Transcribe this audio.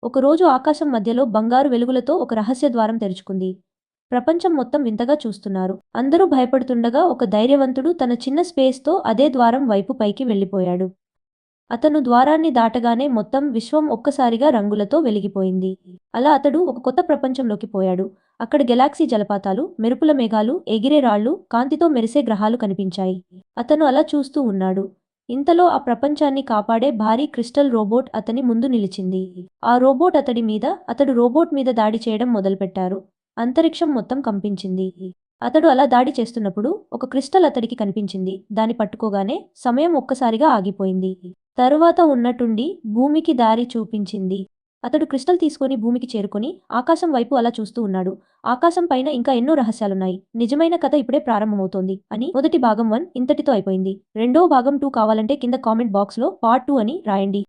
ఒకరోజు ఆకాశం మధ్యలో బంగారు వెలుగులతో ఒక రహస్య ద్వారం తెరుచుకుంది. ప్రపంచం మొత్తం వింతగా చూస్తున్నారు. అందరూ భయపడుతుండగా ఒక ధైర్యవంతుడు తన చిన్న స్పేస్‌తో అదే ద్వారం వైపు పైకి వెళ్ళిపోయాడు. అతను ద్వారాన్ని దాటగానే మొత్తం విశ్వం ఒక్కసారిగా రంగులతో వెలిగిపోయింది. అలా అతడు ఒక కొత్త ప్రపంచంలోకి పోయాడు. అక్కడ గెలాక్సీ జలపాతాలు, మెరుపుల మేఘాలు, ఎగిరే రాళ్ళు, కాంతితో మెరిసే గ్రహాలు కనిపించాయి. అతను అలా చూస్తూ ఉన్నాడు. ఇంతలో ఆ ప్రపంచాన్ని కాపాడే భారీ క్రిస్టల్ రోబోట్ అతని ముందు నిలిచింది. ఆ రోబోట్ అతడు రోబోట్ మీద దాడి చేయడం మొదలుపెట్టారు. అంతరిక్షం మొత్తం కంపించింది. అతడు అలా దాడి చేస్తున్నప్పుడు ఒక క్రిస్టల్ అతడికి కనిపించింది. దాన్ని పట్టుకోగానే సమయం ఒక్కసారిగా ఆగిపోయింది. తరువాత ఉన్నట్టుండి భూమికి దారి చూపించింది. అతడు క్రిస్టల్ తీసుకొని భూమికి చేరుకొని ఆకాశం వైపు అలా చూస్తూ ఉన్నాడు. ఆకాశం పైన ఇంకా ఎన్నో రహస్యాలున్నాయి. నిజమైన కథ ఇప్పుడే ప్రారంభమవుతోంది అని మొదటి భాగం 1 ఇంతటితో అయిపోయింది. రెండో భాగం 2 కావాలంటే కింద కామెంట్ బాక్స్‌లో పార్ట్ 2 అని రాయండి.